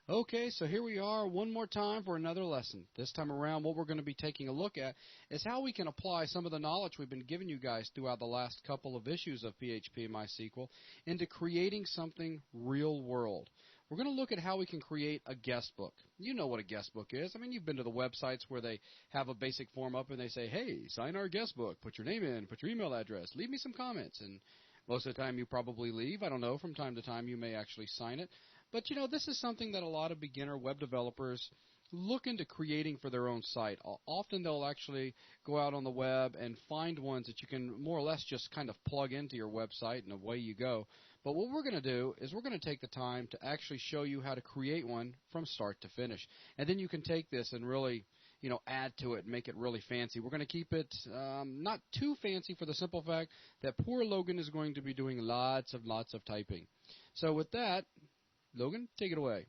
Okay, so here we are one more time for another lesson. This time around, what we're going to be taking a look at is how we can apply some of the knowledge we've been giving you guys throughout the last couple of issues of PHP and MySQL into creating something real world. We're going to look at how we can create a guest book. You know what a guest book is. I mean, you've been to the websites where they have a basic form up and they say, hey, sign our guest book, put your name in, put your email address, leave me some comments, and most of the time you probably leave. I don't know, from time to time you may actually sign it. But, this is something that a lot of beginner web developers look into creating for their own site. Often they'll actually go out on the web and find ones that you can more or less just kind of plug into your website and away you go. But what we're going to do is we're going to take the time to actually show you how to create one from start to finish. And then you can take this and really add to it and make it really fancy. We're going to keep it not too fancy for the simple fact that poor Logan is going to be doing lots of typing. So with that, Logan, take it away.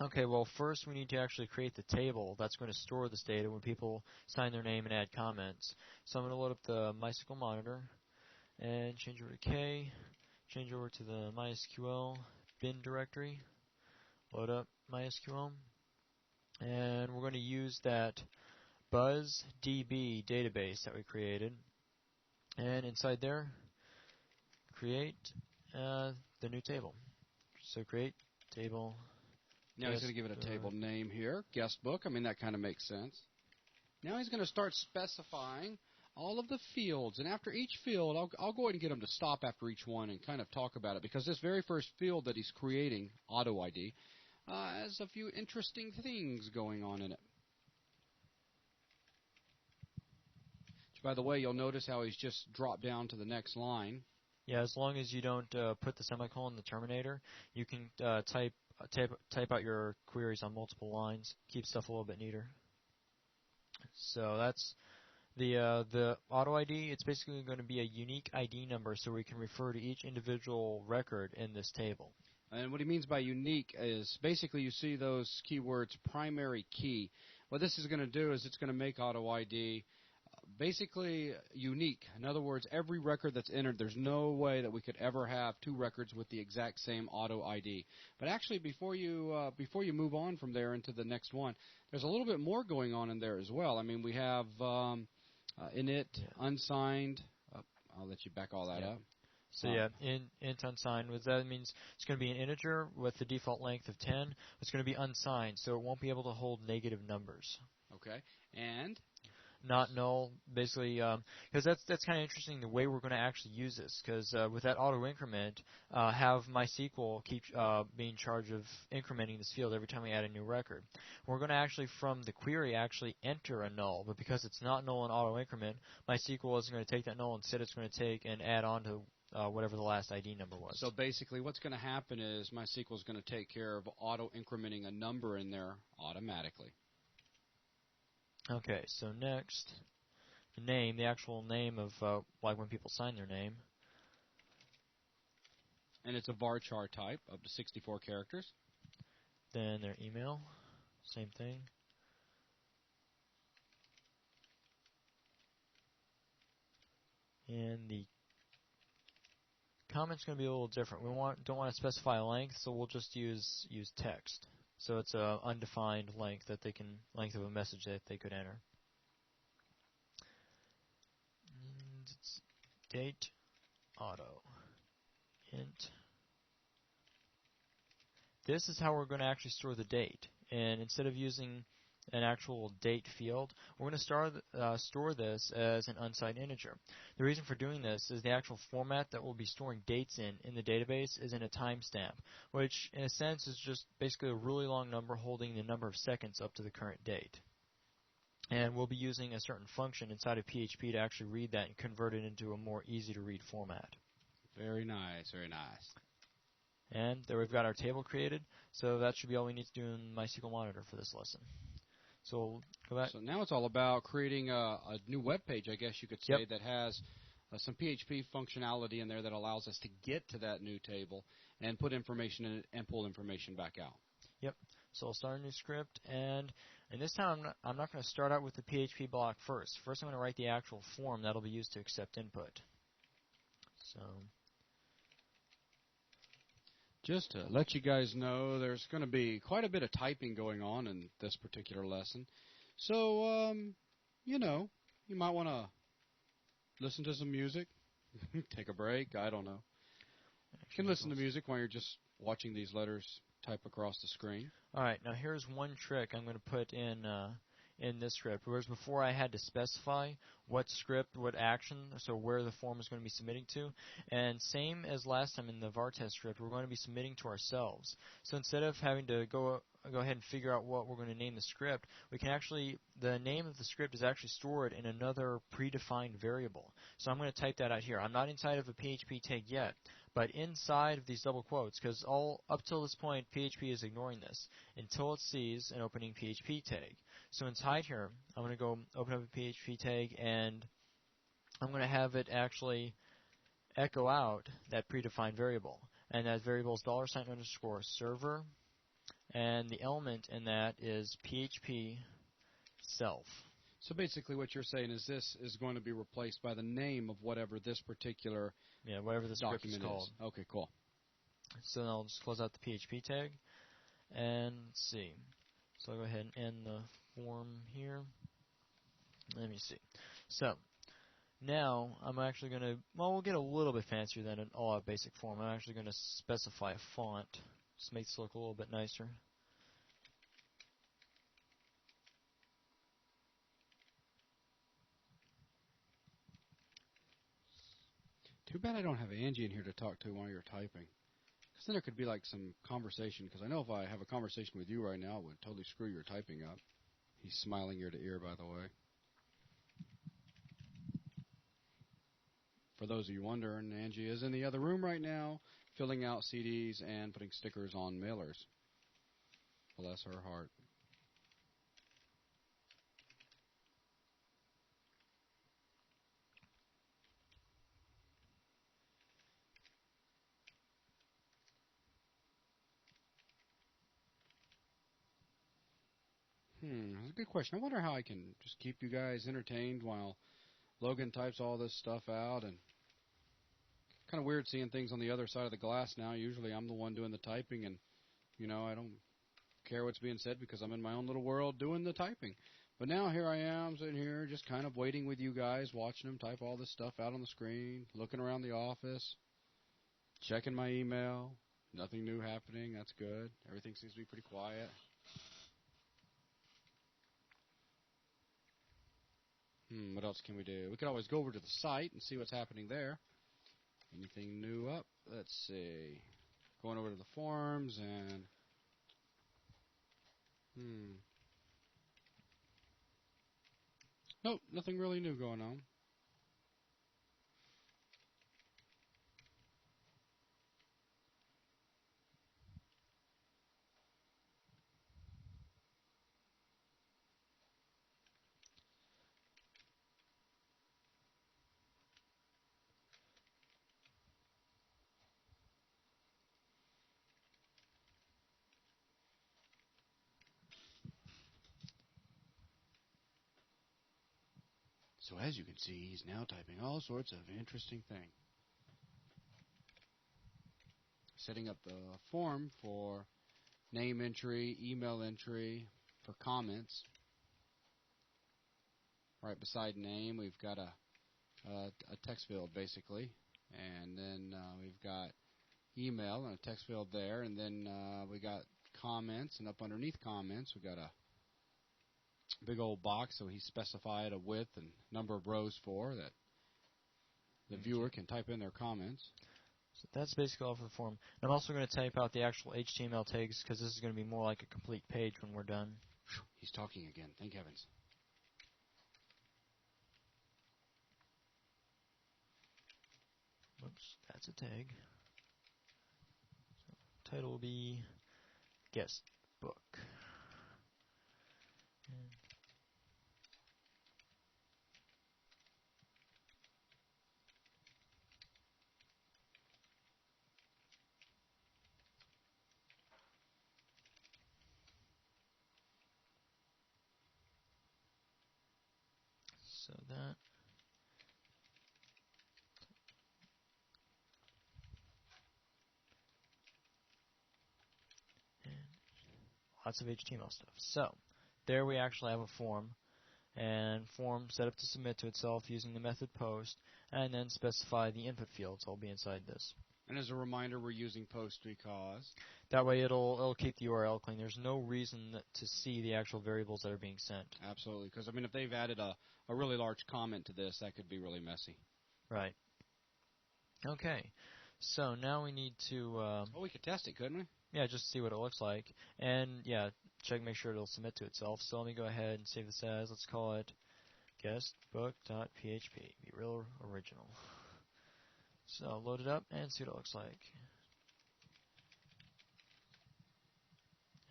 Okay, well, first we need to actually create the table that's going to store this data when people sign their name and add comments. So I'm going to load up the MySQL monitor and change over to K, change over to the MySQL bin directory, load up MySQL, and we're going to use that BuzzDB database that we created, and inside there, create the new table. So create table. Now he's going to give it a table name here, guest book. I mean, that kind of makes sense. Now he's going to start specifying all of the fields. And after each field, I'll go ahead and get him to stop after each one and kind of talk about it. Because this very first field that he's creating, auto ID, has a few interesting things going on in it. Which, by the way, you'll notice how he's just dropped down to the next line. Yeah, as long as you don't put the semicolon in the terminator, you can type out your queries on multiple lines. Keep stuff a little bit neater. So that's the auto ID. It's basically going to be a unique ID number, so we can refer to each individual record in this table. And what he means by unique is basically you see those keywords primary key. What this is going to do is it's going to make auto ID basically unique. In other words, every record that's entered, there's no way that we could ever have two records with the exact same auto ID. But actually, before you move on from there into the next one, there's a little bit more going on in there as well. I mean, we have init, unsigned. I'll let you back all that up. So int unsigned, what that means it's going to be an integer with the default length of 10. It's going to be unsigned, so it won't be able to hold negative numbers. Okay, and not null, basically, because that's kind of interesting the way we're going to actually use this. Because with that auto increment, have MySQL keep being in charge of incrementing this field every time we add a new record. We're going to actually from the query actually enter a null, but because it's not null in auto increment, MySQL isn't going to take that null. Instead, it's going to take and add on to whatever the last ID number was. So basically what's going to happen is MySQL is going to take care of auto-incrementing a number in there automatically. Okay, so next, the name, the actual name of like when people sign their name. And it's a varchar type, up to 64 characters. Then their email, same thing. And the comment's going to be a little different. We don't want to specify a length, so we'll just use text. So it's a undefined length length of a message that they could enter. And it's date auto int. This is how we're going to actually store the date. And instead of using an actual date field, we're going to store this as an unsigned integer. The reason for doing this is the actual format that we'll be storing dates in the database is in a timestamp, which in a sense is just basically a really long number holding the number of seconds up to the current date. And we'll be using a certain function inside of PHP to actually read that and convert it into a more easy to read format. Very nice, very nice. And there we've got our table created, so that should be all we need to do in MySQL Monitor for this lesson. So we'll go back. So now it's all about creating a new web page, I guess you could say, that has some PHP functionality in there that allows us to get to that new table and put information in it and pull information back out. Yep. So I'll start a new script, and this time I'm not going to start out with the PHP block first. First I'm going to write the actual form that will be used to accept input. So Just to let you guys know, there's going to be quite a bit of typing going on in this particular lesson. So, you know, you might want to listen to some music, take a break, I don't know. You can listen to music while you're just watching these letters type across the screen. All right, now here's one trick I'm going to put in this script. Whereas before I had to specify what script, what action, so where the form is going to be submitting to. And same as last time in the var test script, we're going to be submitting to ourselves. So instead of having to go ahead and figure out what we're going to name the script, we can actually, the name of the script is actually stored in another predefined variable. So I'm going to type that out here. I'm not inside of a PHP tag yet, but inside of these double quotes, because up till this point, PHP is ignoring this until it sees an opening PHP tag. So inside here, I'm going to go open up a PHP tag, and I'm going to have it actually echo out that predefined variable. And that variable is $_server, and the element in that is PHP self. So basically what you're saying is this is going to be replaced by the name of whatever this particular whatever the script is document called. is. Okay, cool. So then I'll just close out the PHP tag, and let's see. So I'll go ahead and end the form here. Let me see. So now I'm actually going to, well, we'll get a little bit fancier than an all-out basic form. I'm actually going to specify a font. Just makes it look a little bit nicer. Too bad I don't have Angie in here to talk to while you're typing. Because then there could be like some conversation. Because I know if I have a conversation with you right now, it would totally screw your typing up. He's smiling ear to ear, by the way. For those of you wondering, Angie is in the other room right now, filling out CDs and putting stickers on mailers. Bless her heart. That's a good question. I wonder how I can just keep you guys entertained while Logan types all this stuff out. And kind of weird seeing things on the other side of the glass now. Usually I'm the one doing the typing, and, you know, I don't care what's being said because I'm in my own little world doing the typing. But now here I am sitting here just kind of waiting with you guys, watching them type all this stuff out on the screen, looking around the office, checking my email. Nothing new happening. That's good. Everything seems to be pretty quiet. What else can we do? We could always go over to the site and see what's happening there. Anything new up? Let's see. Going over to the forums and... Nope, nothing really new going on. So as you can see, he's now typing all sorts of interesting things. Setting up the form for name entry, email entry, for comments. Right beside name, we've got a text field, basically. And then we've got email and a text field there. And then we got comments, and up underneath comments, we've got a big old box, so he specified a width and number of rows for that the viewer can type in their comments. So that's basically all for the form. I'm also going to type out the actual HTML tags because this is going to be more like a complete page when we're done. He's talking again. Thank heavens. Oops, that's a tag. So title will be guest book. So that. lots of HTML stuff. So there we actually have a form, and form set up to submit to itself using the method post, and then specify the input fields will be inside this. And as a reminder, we're using post because that way it'll keep the URL clean. There's no reason to see the actual variables that are being sent. Absolutely, because I mean, if they've added a really large comment to this, that could be really messy. Right. Okay. So now we need to. Well, we could test it, couldn't we? Yeah, just see what it looks like, and yeah, make sure it'll submit to itself. So let me go ahead and save this as. Let's call it guestbook.php. Be real original. So load it up and see what it looks like.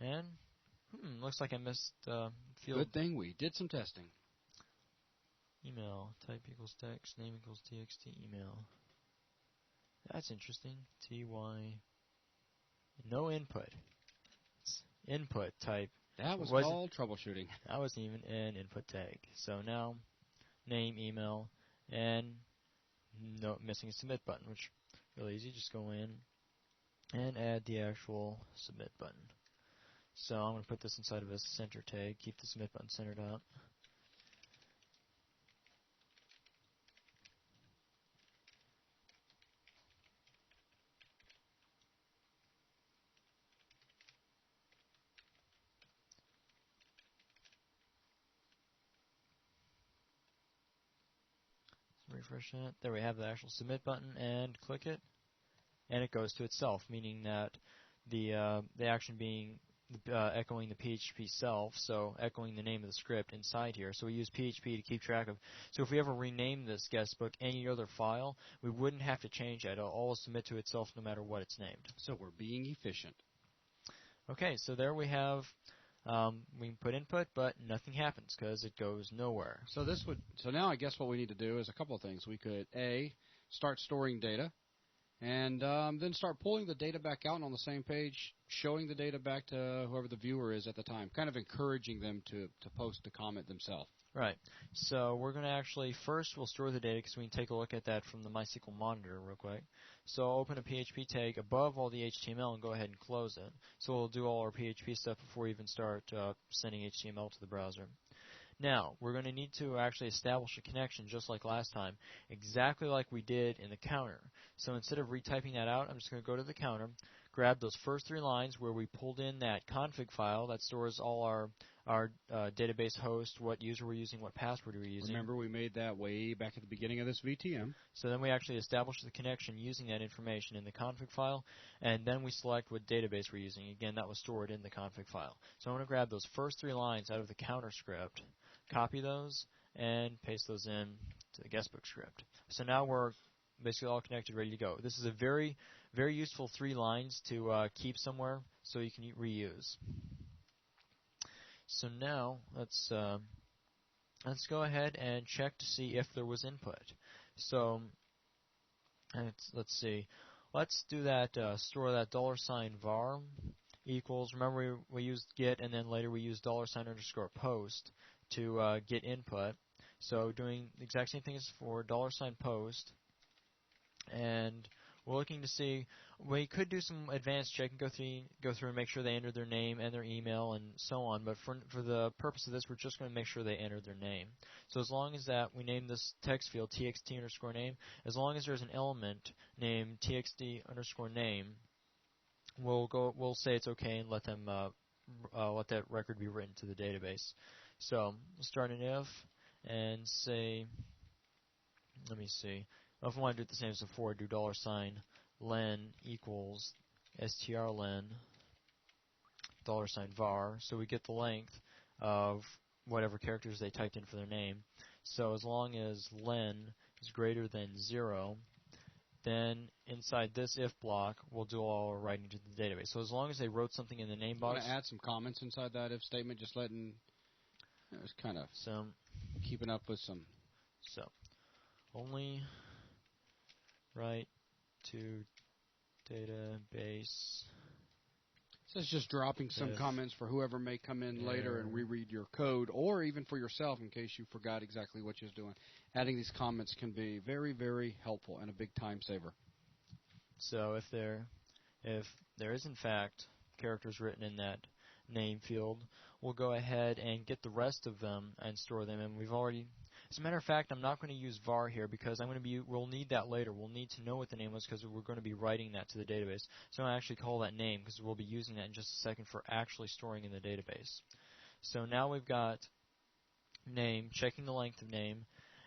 And looks like I missed field. Good thing we did some testing. Email type equals text, name equals txt, email. That's interesting. TY. No input. It's input type. That was called troubleshooting. That wasn't even an input tag. So now, name, email, and no missing a submit button, which is really easy. Just go in and add the actual submit button. So I'm going to put this inside of a center tag, keep the submit button centered up. Refresh that. There we have the actual submit button, and click it, and it goes to itself, meaning that the action being echoing the PHP self, so echoing the name of the script inside here. So we use PHP to keep track of. So if we ever rename this guestbook any other file, we wouldn't have to change that. It'll always submit to itself no matter what it's named. So we're being efficient. Okay, so there we have. We can put input, but nothing happens because it goes nowhere. So now I guess what we need to do is a couple of things. We could start storing data, and then start pulling the data back out on the same page, showing the data back to whoever the viewer is at the time, kind of encouraging them to post a comment themselves. Right. So we're going to actually, first we'll store the data because we can take a look at that from the MySQL monitor real quick. So I'll open a PHP tag above all the HTML and go ahead and close it. So we'll do all our PHP stuff before we even start sending HTML to the browser. Now, we're going to need to actually establish a connection just like last time, exactly like we did in the counter. So instead of retyping that out, I'm just going to go to the counter, grab those first 3 lines where we pulled in that config file that stores all our database host, what user we're using, what password we're using. Remember, we made that way back at the beginning of this VTM. So then we actually establish the connection using that information in the config file, and then we select what database we're using. Again, that was stored in the config file. So I'm going to grab those first 3 lines out of the counter script, copy those, and paste those in to the guestbook script. So now we're basically all connected, ready to go. This is a very, very useful 3 lines to keep somewhere so you can reuse. So now let's go ahead and check to see if there was input. So let's see. Let's do that. Store that $var equals. Remember we used get, and then later we used $_post to get input. So doing the exact same thing as for $post, and we're looking to see. We could do some advanced check and go through and make sure they entered their name and their email and so on. But for the purpose of this, we're just going to make sure they entered their name. So as long as that we name this text field txt_name, as long as there's an element named txt_name, we'll say it's okay and let them let that record be written to the database. So we'll start an if and say, let me see. If I want to do it the same as before, do $len equals strlen $var, so we get the length of whatever characters they typed in for their name. So as long as len is greater than 0, then inside this if block, we'll do all our writing to the database. So as long as they wrote something in the name box. I'm going to add some comments inside that if statement, just letting, it's kind of keeping up with some. So only write to database. So it's just dropping some comments for whoever may come in later and reread your code, or even for yourself in case you forgot exactly what you're doing. Adding these comments can be very, very helpful and a big time saver. So if there is in fact characters written in that name field, we'll go ahead and get the rest of them and store them. And we've already, as a matter of fact, I'm not going to use var here because we'll need that later. We'll need to know what the name was because we're going to be writing that to the database. So I'll actually call that name because we'll be using that in just a second for actually storing in the database. So now we've got name, checking the length of name,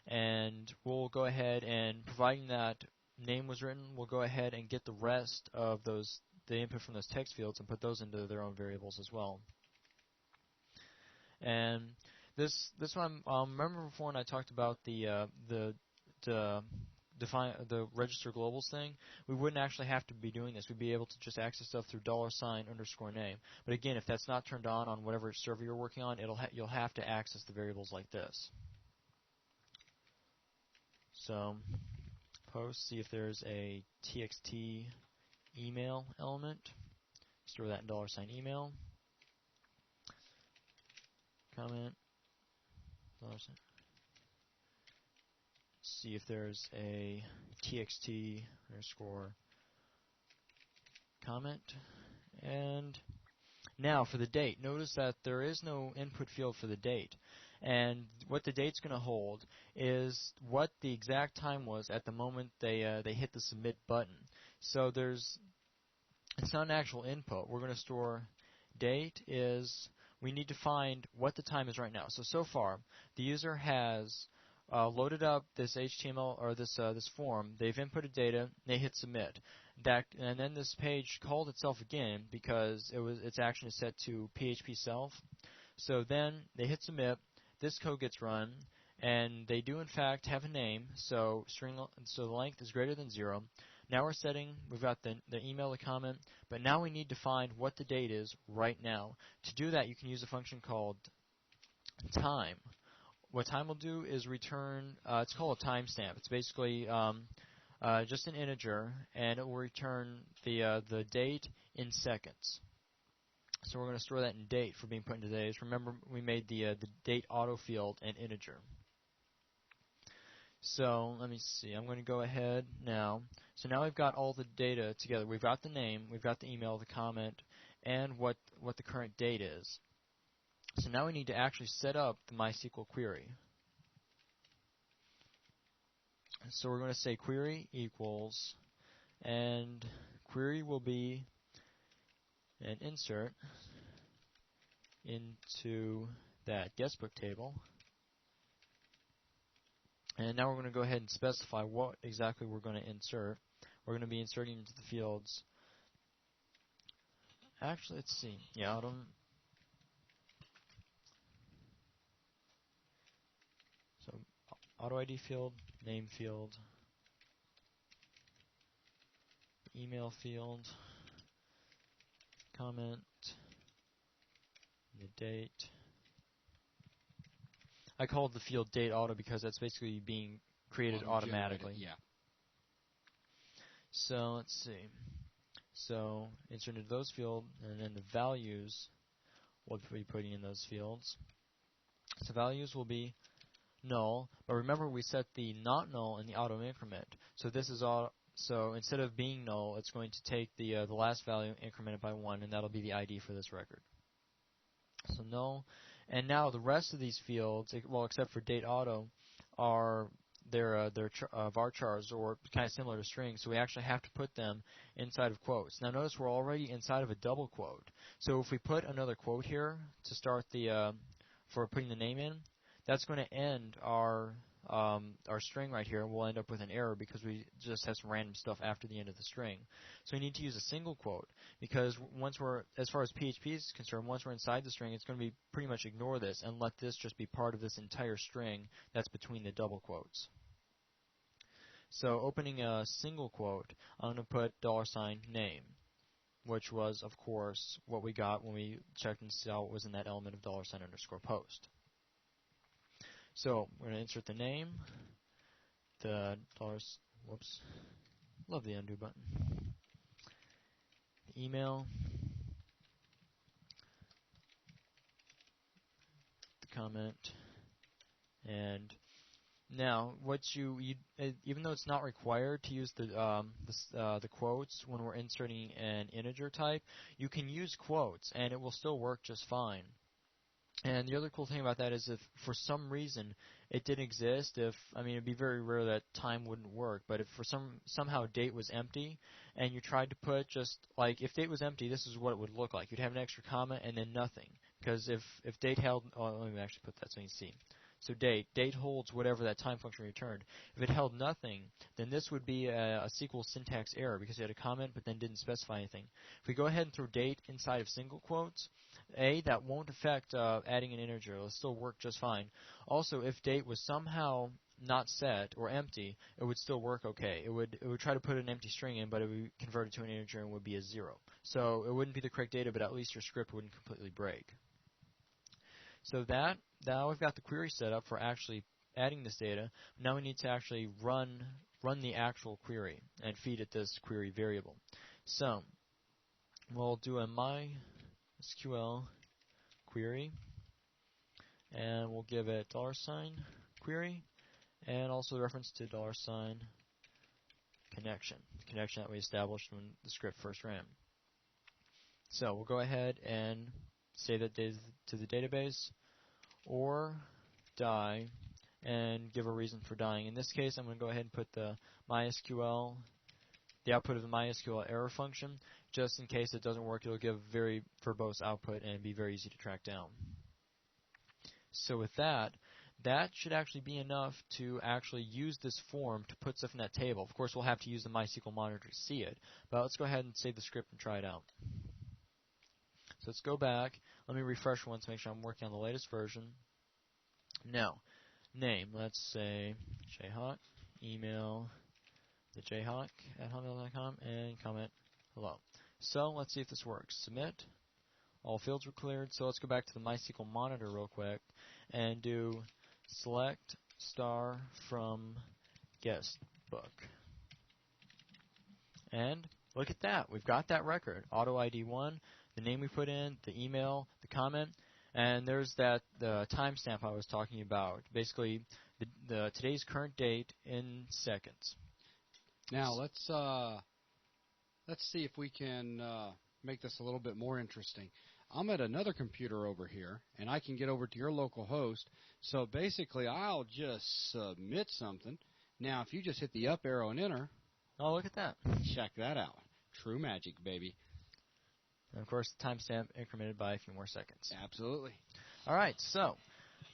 and we'll go ahead and, providing that name was written, we'll go ahead and get the rest of the input from those text fields and put those into their own variables as well. And this one, remember before when I talked about the register globals thing? We wouldn't actually have to be doing this. We'd be able to just access stuff through $_name. But again, if that's not turned on whatever server you're working on, you'll have to access the variables like this. So post, see if there's a txt email element. Store that in $email. Comment. See if there's a txt underscore comment. And now for the date, notice that there is no input field for the date. And what the date's going to hold is what the exact time was at the moment they hit the submit button. So it's not an actual input. We're going to store date is, we need to find what the time is right now. So far, the user has loaded up this HTML or this form. They've inputted data. They hit submit. And then this page called itself again because its action is set to PHP self. So then they hit submit. This code gets run, and they do in fact have a name. So the length is greater than 0. Now we've got the email, the comment, but now we need to find what the date is right now. To do that, you can use a function called time. What time will do is return, it's called a timestamp. It's basically just an integer, and it will return the date in seconds. So we're going to store that in date for being put into days. Remember, we made the date auto field an integer. So let me see. I'm going to go ahead now. So now we've got all the data together. We've got the name, we've got the email, the comment, and what the current date is. So now we need to actually set up the MySQL query. So we're going to say query equals, and query will be an insert into that guestbook table. And now we're going to go ahead and specify what exactly we're going to insert. We're going to be inserting into the fields. Actually, let's see. Yeah, so auto ID field, name field, email field, comment, the date. I called the field date auto because that's basically being created automatically. Yeah. So let's see. So insert into those fields, and then the values we'll be putting in those fields. So values will be null, but remember we set the not null in the auto increment. So this is all. So instead of being null, it's going to take the last value incremented by 1, and that'll be the ID for this record. So null. And now the rest of these fields, well, except for date auto, are they're varchars, or kind of similar to strings. So we actually have to put them inside of quotes. Now notice we're already inside of a double quote. So if we put another quote here to start for putting the name in, that's going to end our string right here, and we'll end up with an error because we just have some random stuff after the end of the string. So we need to use a single quote because as far as PHP is concerned, once we're inside the string, it's going to be pretty much ignore this and let this just be part of this entire string that's between the double quotes. So opening a single quote, I'm going to put $name, which was, of course, what we got when we checked and saw what was in that element of $_post. So we're going to insert the name, the whoops, love the undo button, the email, the comment, and Now, even though it's not required to use the quotes when we're inserting an integer type, you can use quotes and it will still work just fine. And the other cool thing about that is if for some reason it didn't exist, it'd be very rare that time wouldn't work, but if for somehow date was empty and you tried to put just like if date was empty, this is what it would look like. You'd have an extra comma and then nothing. Because if date held, let me actually put that so you can see. So date holds whatever that time function returned. If it held nothing, then this would be a SQL syntax error because it had a comment but then didn't specify anything. If we go ahead and throw date inside of single quotes, that won't affect adding an integer. It'll still work just fine. Also, if date was somehow not set or empty, it would still work okay. It would try to put an empty string in, but it would convert it to an integer and would be a 0. So it wouldn't be the correct data, but at least your script wouldn't completely break. So now we've got the query set up for actually adding this data. Now we need to actually run the actual query and feed it this query variable. So we'll do a MySQL query, and we'll give it $query, and also reference to $connection, the connection that we established when the script first ran. So we'll go ahead and save that data to the database, or die, and give a reason for dying. In this case, I'm going to go ahead and put the output of the MySQL error function. Just in case it doesn't work, it'll give very verbose output and be very easy to track down. So with that should actually be enough to actually use this form to put stuff in that table. Of course, we'll have to use the MySQL monitor to see it, but let's go ahead and save the script and try it out. So let's go back. Let me refresh once to make sure I'm working on the latest version. Now, name, let's say jhawk, email the jhawk@hotmail.com, and comment hello. So let's see if this works. Submit. All fields were cleared. So let's go back to the MySQL monitor real quick and do select star from guest book. And look at that. We've got that record. Auto ID 1, the name we put in, the email, the comment, and there's the timestamp I was talking about. Basically, the today's current date in seconds. Now let's see if we can make this a little bit more interesting. I'm at another computer over here, and I can get over to your local host. So basically, I'll just submit something. Now, if you just hit the up arrow and enter, oh, look at that! Check that out. True magic, baby. And of course, the timestamp incremented by a few more seconds. Absolutely. All right, so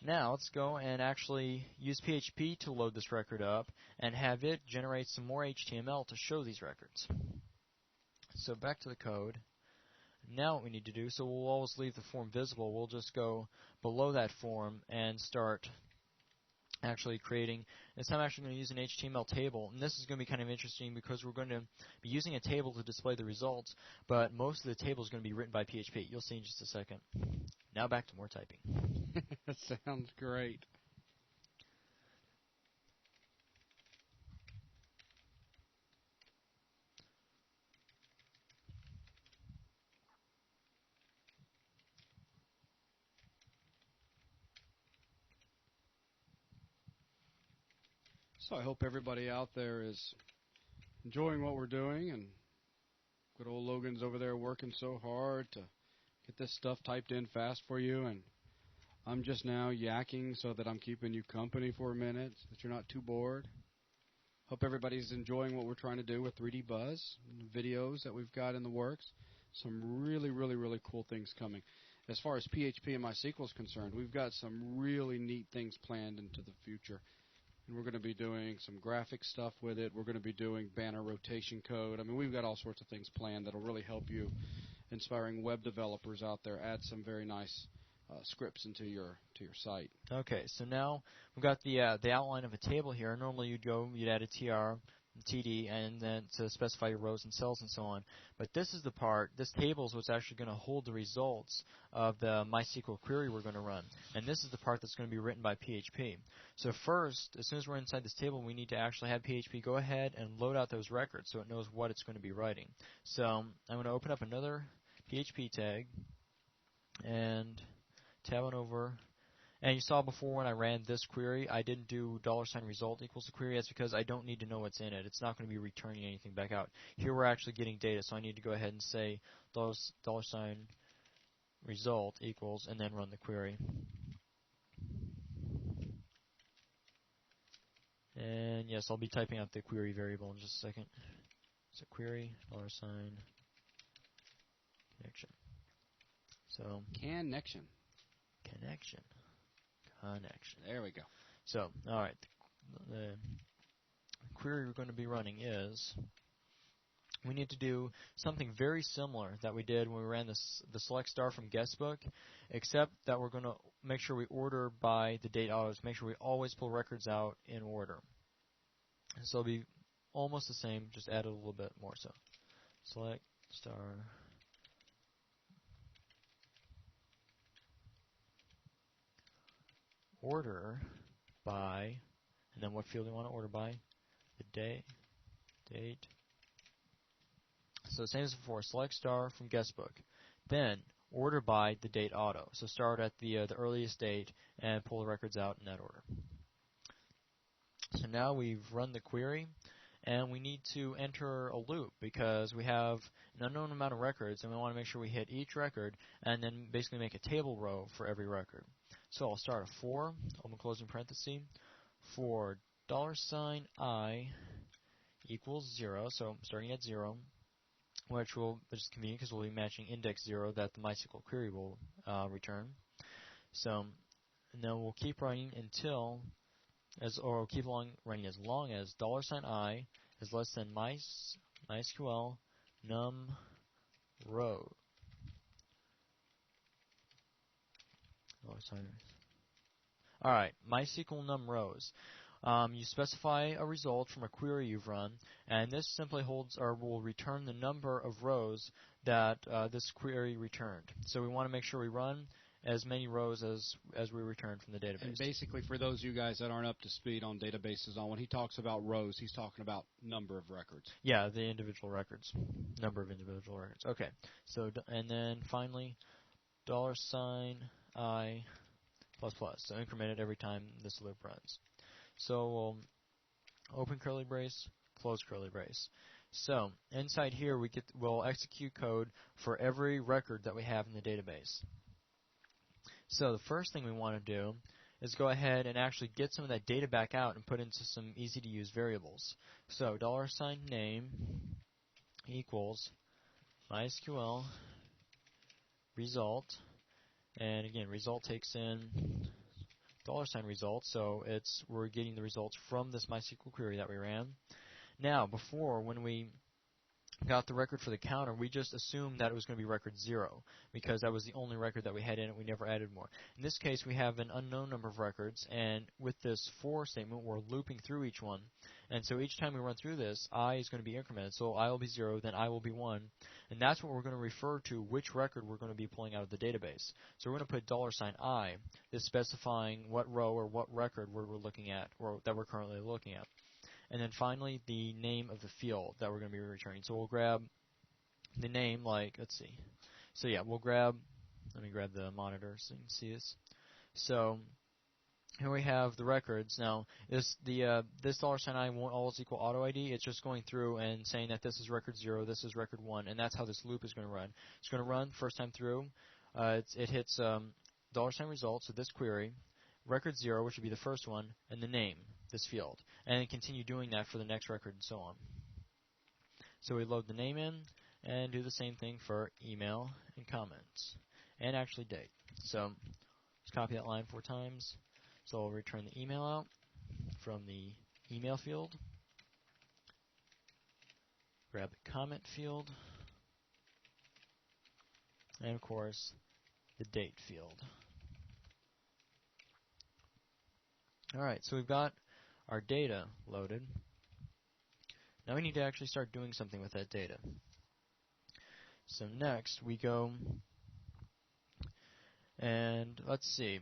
now let's go and actually use PHP to load this record up and have it generate some more HTML to show these records. So back to the code. Now what we need to do, so we'll always leave the form visible. We'll just go below that form and start actually creating. This time I'm actually going to use an HTML table, and this is going to be kind of interesting because we're going to be using a table to display the results, but most of the table is going to be written by PHP. You'll see in just a second. Now back to more typing. That sounds great. So I hope everybody out there is enjoying what we're doing, and good old Logan's over there working so hard to get this stuff typed in fast for you, and I'm just now yakking so that I'm keeping you company for a minute, so that you're not too bored. Hope everybody's enjoying what we're trying to do with 3D Buzz, and the videos that we've got in the works. Some really, really, really cool things coming. As far as PHP and MySQL is concerned, we've got some really neat things planned into the future. And we're going to be doing some graphic stuff with it. We're going to be doing banner rotation code. I mean, we've got all sorts of things planned that will really help you, inspiring web developers out there, add some very nice scripts into your site. Okay, so now we've got the outline of a table here. Normally you'd add a TR, TD, and then to specify your rows and cells and so on. But this is the part, this table is what's actually going to hold the results of the MySQL query we're going to run. And this is the part that's going to be written by PHP. So first, as soon as we're inside this table, we need to actually have PHP go ahead and load out those records so it knows what it's going to be writing. So I'm going to open up another PHP tag and tab on over And you saw before when I ran this query, I didn't do $result equals the query. That's because I don't need to know what's in it. It's not going to be returning anything back out. Here we're actually getting data, so I need to go ahead and say $result equals, and then run the query. And yes, I'll be typing out the query variable in just a second. So query $connection. So connection. There we go. So, all right, the query we're going to be running is, we need to do something very similar that we did when we ran the select star from guestbook, except that we're going to make sure we order by the date autos, make sure we always pull records out in order. So it'll be almost the same, just add a little bit more. So select star order by, and then what field do we want to order by? The date. So same as before, select star from guestbook. Then order by the date auto. So start at the earliest date and pull the records out in that order. So now we've run the query, and we need to enter a loop because we have an unknown amount of records, and we want to make sure we hit each record and then basically make a table row for every record. So I'll start a for, open closing parenthesis, for $I equals 0, so starting at 0, which is convenient because we'll be matching index 0 that the MySQL query will return. So, and then we'll keep running until, keep running as long as $I is less than MySQL num row. Alright, MySQL num rows. You specify a result from a query you've run, and this simply will return the number of rows that this query returned. So we want to make sure we run as many rows as we return from the database. And basically, for those of you guys that aren't up to speed on databases, when he talks about rows, he's talking about number of records. Yeah, the individual records, number of individual records. Okay, so and then finally, $I plus plus. So increment it every time this loop runs. So we'll open curly brace, close curly brace. So inside here we'll execute code for every record that we have in the database. So the first thing we want to do is go ahead and actually get some of that data back out and put into some easy to use variables. So $name equals MySQL result, and again result takes in $result, so we're getting the results from this MySQL query that we ran. Now, before, when we got the record for the counter, we just assumed that it was going to be record 0 because that was the only record that we had in it. We never added more. In this case, we have an unknown number of records, and with this for statement, we're looping through each one. And so each time we run through this, I is going to be incremented. So I will be 0, then I will be 1, and that's what we're going to refer to which record we're going to be pulling out of the database. So we're going to put $I, this specifying what row or what record we're looking at, or that we're currently looking at. And then finally, the name of the field that we're going to be returning. So we'll grab the name, let's see. So yeah, let me grab the monitor so you can see this. So here we have the records. Now, this $I won't always equal auto ID. It's just going through and saying that this is record 0, this is record 1, and that's how this loop is going to run. It's going to run first time through. It hits $result, so this query, record 0, which would be the first one, and the name, this field, and then continue doing that for the next record and so on. So we load the name in and do the same thing for email and comments, and actually date. So let's copy that line 4 times. So I'll return the email out from the email field, grab the comment field, and of course the date field. Alright, so we've got our data loaded. Now we need to actually start doing something with that data. So next we go and let's see.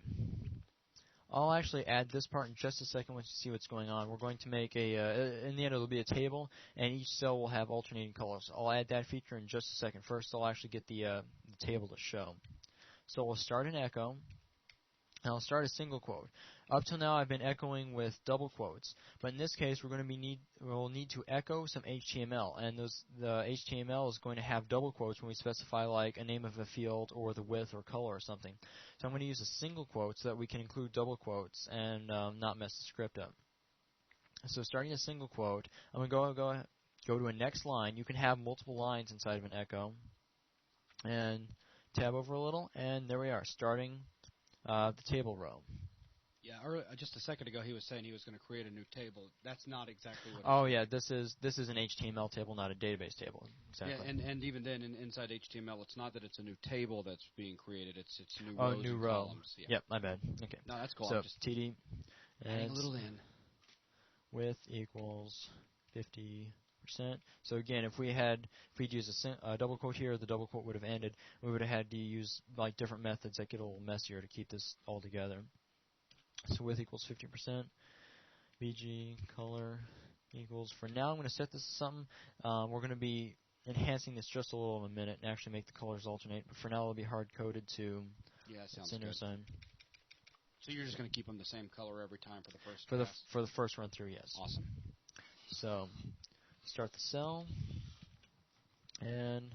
I'll actually add this part in just a second once you see what's going on. We're going to make in the end it'll be a table, and each cell will have alternating colors. I'll add that feature in just a second. First I'll actually get the table to show. So we'll start an echo, And I'll start a single quote. Up till now, I've been echoing with double quotes, but in this case, we'll need to echo some HTML, and the HTML is going to have double quotes when we specify like a name of a field or the width or color or something. So I'm going to use a single quote so that we can include double quotes and not mess the script up. So starting a single quote, I'm going to go to a next line. You can have multiple lines inside of an echo, and tab over a little, and there we are, starting the table row. Yeah, just a second ago he was saying he was going to create a new table. That's not exactly what. Oh yeah, this is an HTML table, not a database table. Exactly. Yeah, and even then, inside HTML, it's not that it's a new table that's being created. It's new rows new and row. columns. Yeah. Yep, my bad. Okay. No, that's cool. So I'm just TD adding a little in. Width equals 50%. So again, if we'd use a double quote here, the double quote would have ended. We would have had to use like different methods that get a little messier to keep this all together. So width equals 50%. BG color equals. For now, I'm going to set this to something. We're going to be enhancing this just a little in a minute and actually make the colors alternate. But for now, it'll be hard coded to. Yeah, that sounds center good. sign. So you're just going to keep them the same color every time for the first. For the first run through, yes. Awesome. So start the cell and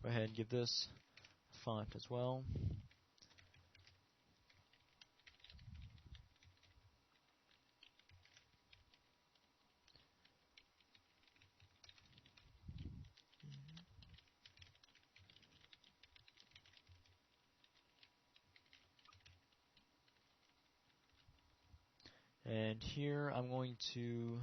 go ahead and give this a font as well. And here I'm going to,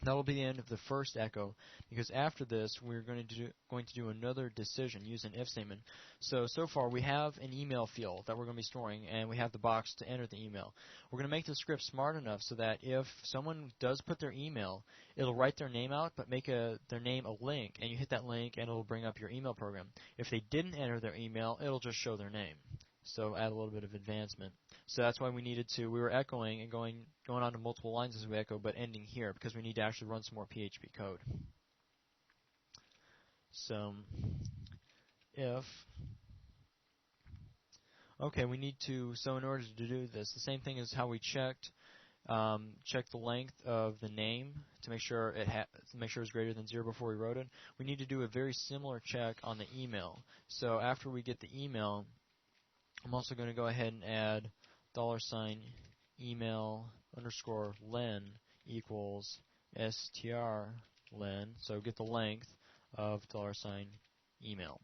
that'll be the end of the first echo, because after this we're going to do another decision, use an if statement. So far we have an email field that we're going to be storing, and we have the box to enter the email. We're going to make the script smart enough so that if someone does put their email, it'll write their name out, but make their name a link, and you hit that link and it'll bring up your email program. If they didn't enter their email, it'll just show their name. So add a little bit of advancement. So that's why we were echoing and going on to multiple lines as we echo, but ending here because we need to actually run some more PHP code. So if, okay, we need to, so in order to do this, the same thing as how we checked the length of the name to make sure it's greater than 0 before we wrote it. We need to do a very similar check on the email. So after we get the email, I'm also going to go ahead and add $email_len equals strlen. So get the length of $email.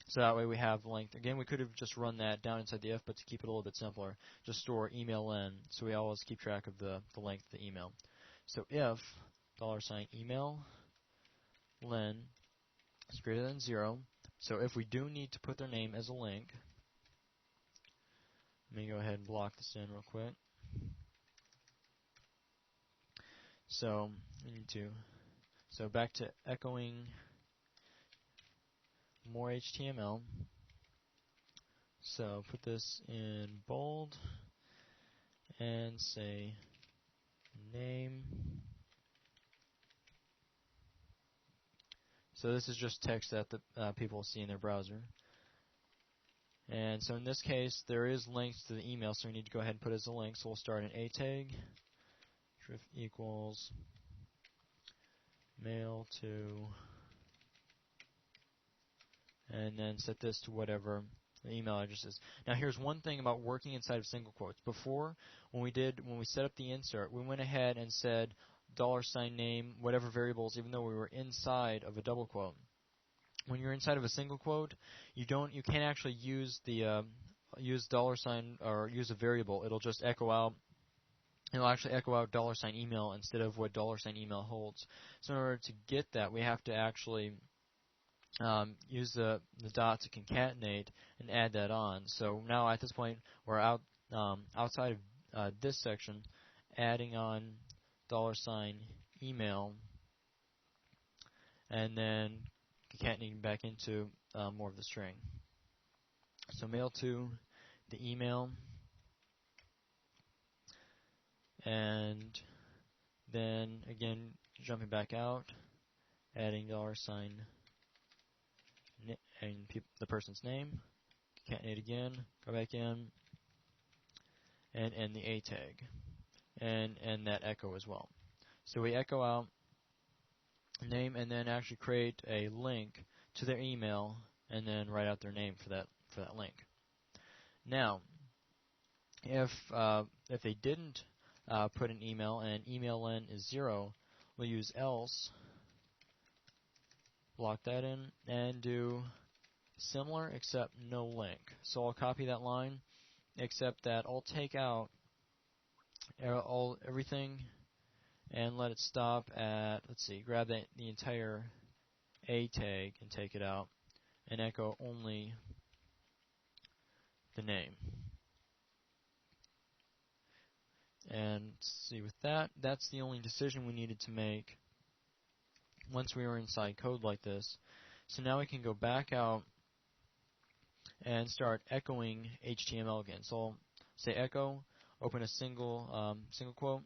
So that way we have the length. Again, we could have just run that down inside the if, but to keep it a little bit simpler, just store email len, so we always keep track of the length of the email. So if $email len is greater than 0, so if we do need to put their name as a link, let me go ahead and block this in real quick. So back to echoing more HTML. So put this in bold and say name. So this is just text that the people will see in their browser. And so in this case, there is links to the email, so we need to go ahead and put it as a link. So we'll start an a tag, drift equals mail to, and then set this to whatever the email address is. Now here's one thing about working inside of single quotes. Before, when we set up the insert, we went ahead and said $name, whatever variables, even though we were inside of a double quote. When you're inside of a single quote, you can't actually use the use $ or use a variable. It'll just echo out. It'll actually echo out $email instead of what $email holds. So in order to get that, we have to actually use the dot to concatenate and add that on. So now at this point, we're outside of this section, adding on $email, and then concatenating back into more of the string. So mail to the email, and then again jumping back out, adding $, and the person's name, concatenate again, go back in, and the A tag, and that echo as well. So we echo out name and then actually create a link to their email and then write out their name for that link. Now, if they didn't put an email and email len is 0, we'll use else, block that in, and do similar except no link. So I'll copy that line, except that I'll take out everything and let it stop at, let's see, grab the entire A tag and take it out and echo only the name. And see, with that, that's the only decision we needed to make once we were inside code like this. So now we can go back out and start echoing HTML again. So I'll say echo, open a single quote,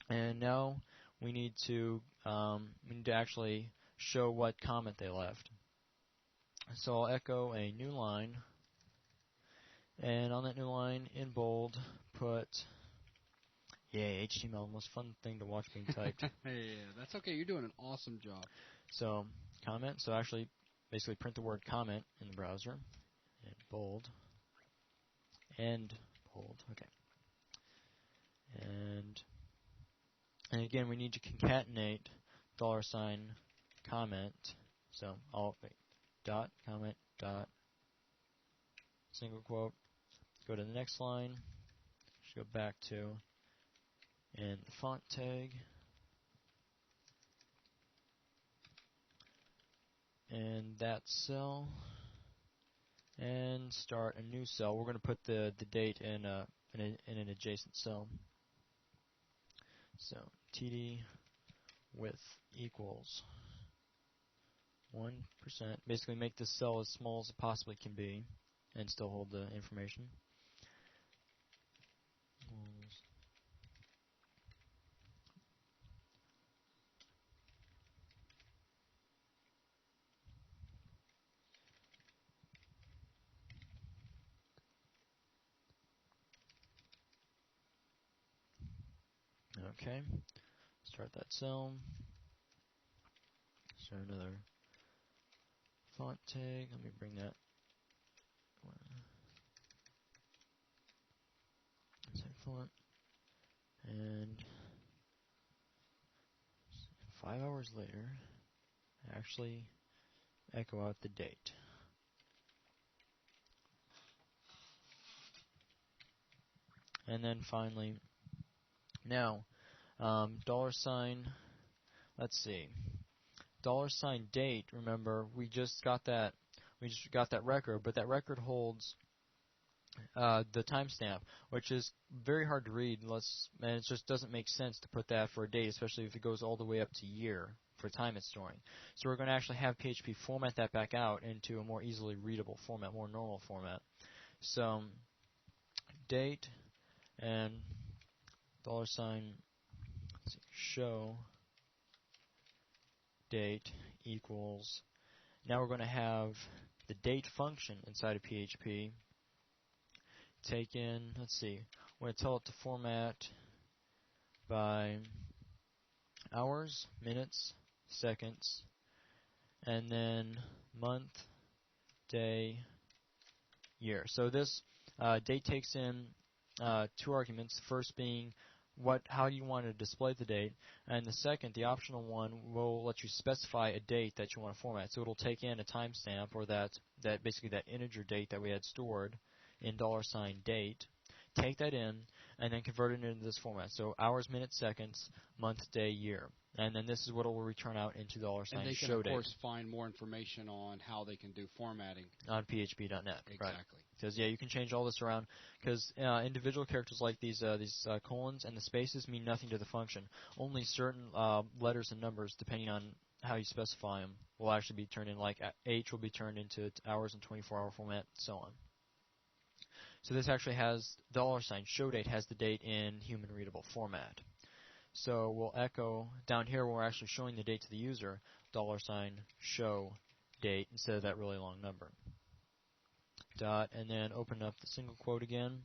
and now we need to actually show what comment they left. So I'll echo a new line, and on that new line in bold put, yay, HTML, the most fun thing to watch being typed. Yeah, that's okay. You're doing an awesome job. So comment. So actually, basically print the word comment in the browser in bold and bold. Okay. And again, we need to concatenate $comment. So I'll dot comment dot single quote. Go to the next line. Just go back to and the font tag. And that cell, and start a new cell. We're going to put the date in an adjacent cell. So td width equals 1%. Basically, make this cell as small as it possibly can be, and still hold the information. Okay, start that cell. Start another font tag. Let me bring that. Set font. And 5 hours later, actually echo out the date. And then finally, now, $, let's see, $date, remember, we just got that record, but that record holds the timestamp, which is very hard to read, and it just doesn't make sense to put that for a date, especially if it goes all the way up to year for time it's storing. So we're going to actually have PHP format that back out into a more easily readable format, more normal format. So date and $show date equals, now we're going to have the date function inside of PHP take in, let's see, we're going to tell it to format by hours, minutes, seconds, and then month, day, year. So this date takes in 2 arguments, the first being how you want to display the date, and the second, the optional one, will let you specify a date that you want to format. So it'll take in a timestamp, or basically that integer date that we had stored in $date, take that in, and then convert it into this format. So hours, minutes, seconds, month, day, year. And then this is what it will return out into $show date. And they can, of course, find more information on how they can do formatting. On php.net. Exactly. Right. Because, yeah, you can change all this around. Because individual characters like these colons and the spaces mean nothing to the function. Only certain letters and numbers, depending on how you specify them, will actually be turned in. Like H will be turned into hours and 24-hour format, so on. So this actually has $show date has the date in human readable format. So we'll echo down here where we're actually showing the date to the user, $show date instead of that really long number. Dot, and then open up the single quote again,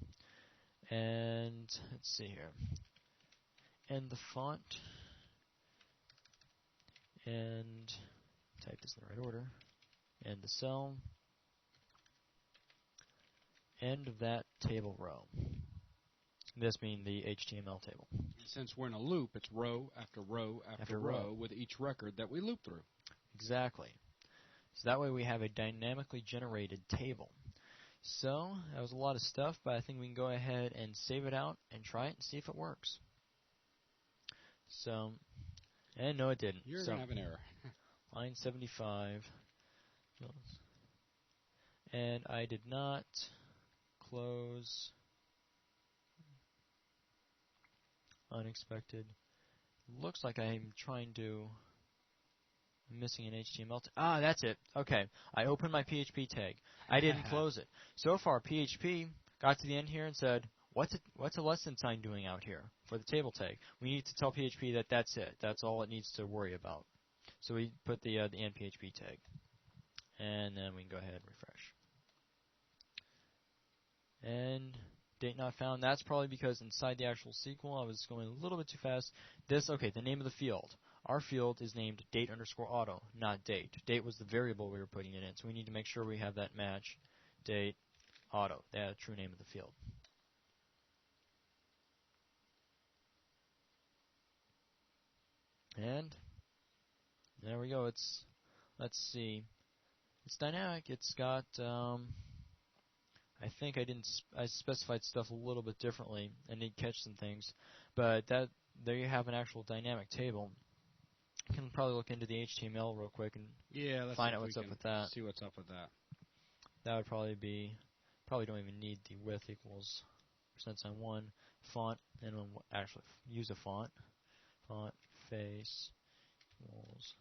And let's see here. And the font. And type this in the right order. And the cell. End of that table row. This being the HTML table. Since we're in a loop, it's row after row after row with each record that we loop through. Exactly. So that way we have a dynamically generated table. So that was a lot of stuff, but I think we can go ahead and save it out and try it and see if it works. So, and no, it didn't. You're going to have an error. Line 75. And I did not close unexpected. Looks like I'm trying to missing an HTML tag. That's it. Okay. I opened my PHP tag. I didn't close it. So far, PHP got to the end here and said, what's a lesson sign doing out here for the table tag? We need to tell PHP that that's it. That's all it needs to worry about. So we put the end PHP tag. And then we can go ahead and refresh. And date not found. That's probably because inside the actual SQL I was going a little bit too fast. The name of the field. Our field is named date_auto, not date. Date was the variable we were putting it in, so we need to make sure we have that match. Date, auto, the true name of the field. And there we go. Let's see. It's dynamic. It's got, I think I specified stuff a little bit differently and did catch some things, but there you have an actual dynamic table. You can probably look into the HTML real quick and find out what's up with that. See what's up with that. That would probably don't even need the width equals %1 font, and we'll actually use a font. Font face equals.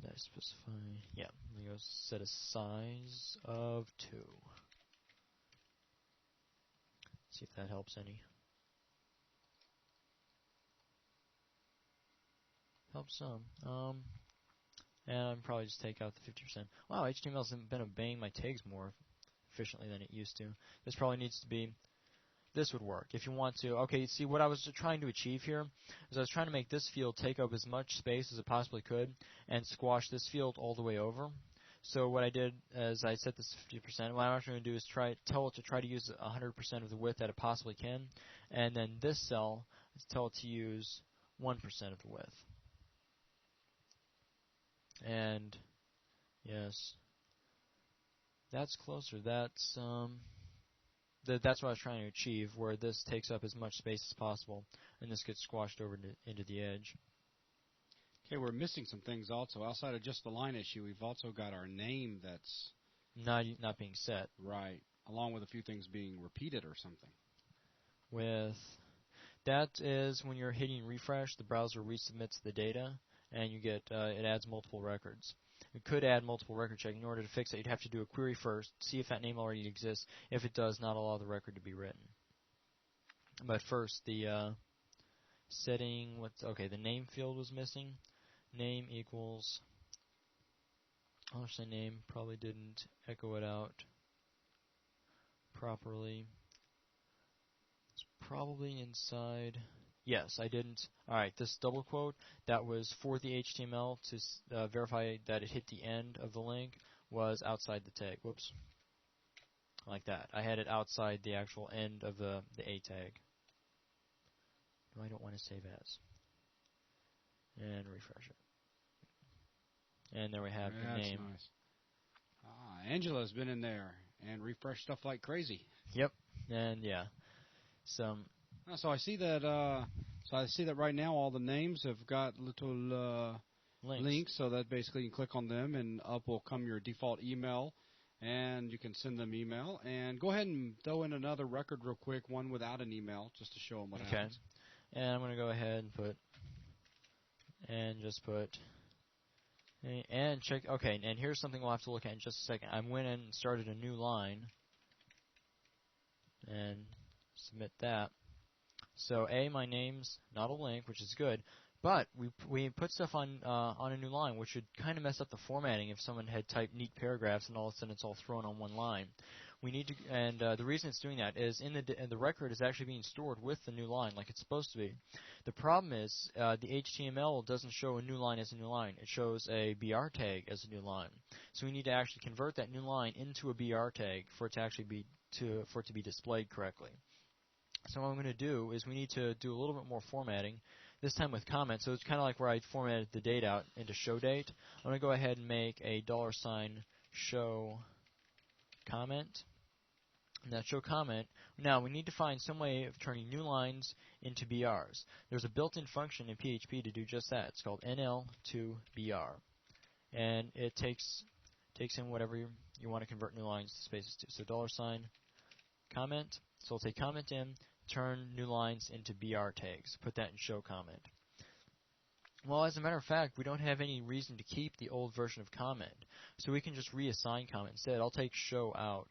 Did I specify? Yeah, we go set a size of 2. See if that helps any. Helps some. And I'll probably just take out the 50%. Wow, HTML's been obeying my tags more efficiently than it used to. This probably needs to be. This would work if you want to. Okay, see what I was trying to achieve here is I was trying to make this field take up as much space as it possibly could and squash this field all the way over. So what I did is I set this 50%. What I'm actually going to do is tell it to try to use 100% of the width that it possibly can, and then this cell, tell it to use 1% of the width. And yes, that's closer. That's what I was trying to achieve, where this takes up as much space as possible, and this gets squashed over into the edge. Okay, we're missing some things also. Outside of just the line issue, we've also got our name that's not being set. Right, along with a few things being repeated or something. That is when you're hitting refresh, the browser resubmits the data, and you get it adds multiple records. It could add multiple record check. In order to fix it, you'd have to do a query first, see if that name already exists. If it does, not allow the record to be written. But first, the setting, the name field was missing. Name equals, I'll say name, probably didn't echo it out properly. It's probably inside. Yes, I didn't. Alright, this double quote, that was for the HTML to verify that it hit the end of the link, was outside the tag. Whoops. Like that. I had it outside the actual end of the A tag. No, I don't want to save as. And refresh it. And there we have the name. That's nice. Angela's been in there and refreshed stuff like crazy. Yep. And yeah. So I see that right now all the names have got little links, so that basically you can click on them and up will come your default email, and you can send them email. And go ahead and throw in another record real quick, one without an email, just to show them what happens. And I'm going to go ahead and and check. Okay, and here's something we'll have to look at in just a second. I went in and started a new line and submit that. So my name's not a link, which is good, But we put stuff on a new line, which would kind of mess up the formatting if someone had typed neat paragraphs and all of a sudden it's all thrown on one line. We need to, and the reason it's doing that is the record is actually being stored with the new line like it's supposed to be. The problem is the HTML doesn't show a new line as a new line. It shows a BR tag as a new line. So we need to actually convert that new line into a BR tag for it to actually be displayed correctly. So what I'm going to do is we need to do a little bit more formatting, this time with comments. So it's kind of like where I formatted the date out into show date. I'm going to go ahead and make a $show comment. And that show comment, now we need to find some way of turning new lines into BRs. There's a built-in function in PHP to do just that. It's called NL2BR. And it takes in whatever you want to convert new lines to spaces to. So $comment. So we'll take comment in, turn new lines into BR tags. Put that in show comment. Well, as a matter of fact, we don't have any reason to keep the old version of comment. So we can just reassign comment instead. I'll take show out.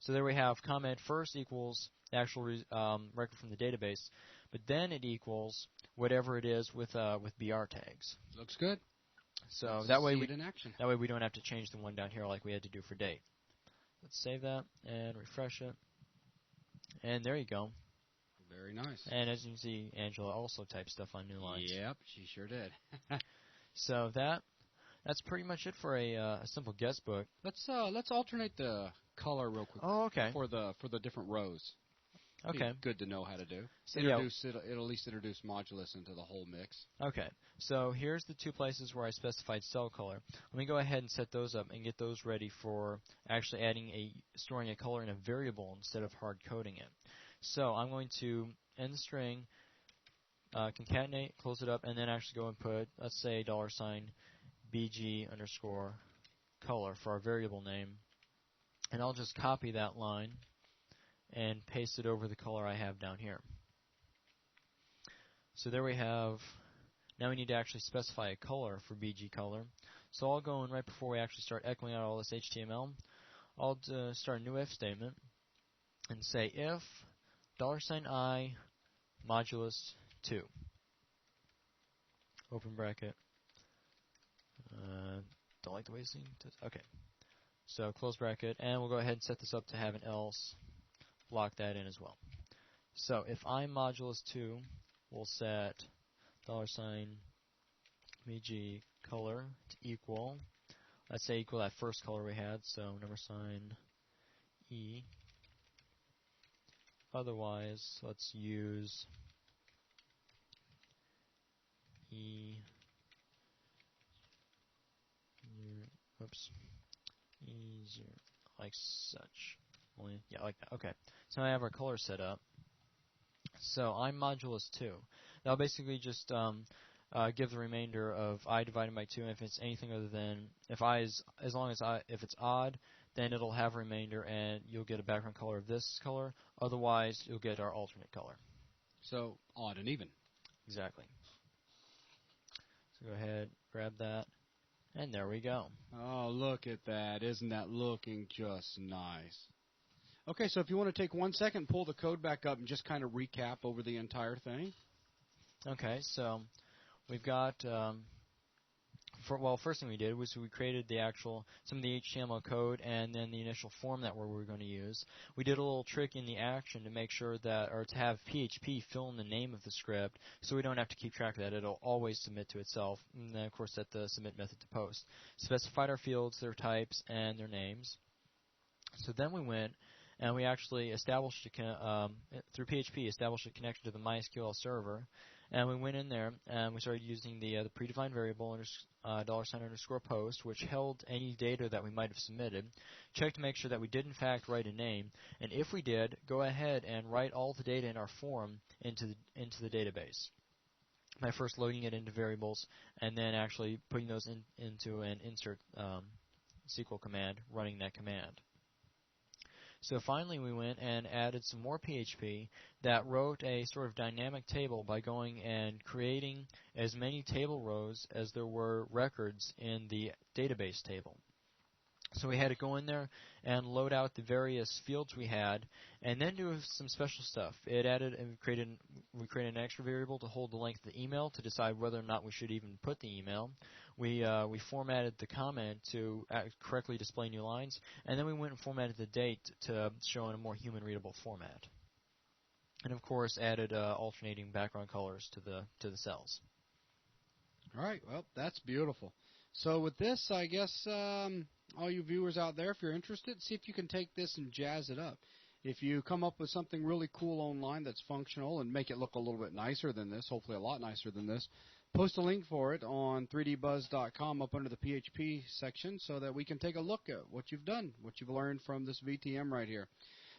So there we have comment first equals the actual record from the database, but then it equals whatever it is with BR tags. Looks good. So Let's that way see it in action. That way we don't have to change the one down here like we had to do for date. Let's save that and refresh it. And there you go. Very nice. And as you can see, Angela also typed stuff on new lines. Yep, she sure did. So that's pretty much it for a simple guest book. Let's alternate the color real quick. Oh, okay. For the different rows. Okay. Be good to know how to do. So It'll at least introduce modulus into the whole mix. Okay. So here's the two places where I specified cell color. Let me go ahead and set those up and get those ready for actually storing a color in a variable instead of hard coding it. So I'm going to end the string, concatenate, close it up, and then actually go and put, let's say, $BG underscore color for our variable name. And I'll just copy that line and paste it over the color I have down here. So there we have, now we need to actually specify a color for BG color. So I'll go in right before we actually start echoing out all this HTML, I'll start a new if statement and say if $I modulus 2. Open bracket. Don't like the way it's seen. Okay. So close bracket, and we'll go ahead and set this up to have an else. Lock that in as well. So if I modulus 2, we'll set $BG color to equal, let's say equal that first color we had, so $E. Otherwise, let's use E0, like such. Yeah, like that. Okay. So now I have our color set up. So I'm modulus 2. That'll basically just give the remainder of I divided by 2. And if it's anything other than, if it's odd, then it'll have a remainder and you'll get a background color of this color. Otherwise, you'll get our alternate color. So odd and even. Exactly. So go ahead, grab that, and there we go. Oh, look at that. Isn't that looking just nice? Okay, so if you want to take 1 second, pull the code back up and just kind of recap over the entire thing. Okay, so we've got, first thing we did was we created some of the HTML code and then the initial form that we were going to use. We did a little trick in the action to make sure to have PHP fill in the name of the script so we don't have to keep track of that. It'll always submit to itself. And then, of course, set the submit method to post. Specified our fields, their types, and their names. So then we went and we actually established through PHP, established a connection to the MySQL server. And we went in there and we started using the predefined variable $post, which held any data that we might have submitted. Check to make sure that we did in fact write a name, and if we did, go ahead and write all the data in our form into the database by first loading it into variables and then actually putting those into an insert SQL command, running that command. So finally we went and added some more PHP that wrote a sort of dynamic table by going and creating as many table rows as there were records in the database table. So we had to go in there and load out the various fields we had, and then do some special stuff. It added and we created an extra variable to hold the length of the email to decide whether or not we should even put the email. We formatted the comment to correctly display new lines, and then we went and formatted the date to show in a more human-readable format. And of course, added alternating background colors to the cells. All right. Well, that's beautiful. So with this, I guess all you viewers out there, if you're interested, see if you can take this and jazz it up. If you come up with something really cool online that's functional and make it look a little bit nicer than this, hopefully a lot nicer than this, post a link for it on 3dbuzz.com up under the PHP section so that we can take a look at what you've done, what you've learned from this VTM right here.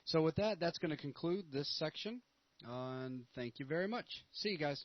So with that, that's going to conclude this section. And thank you very much. See you guys.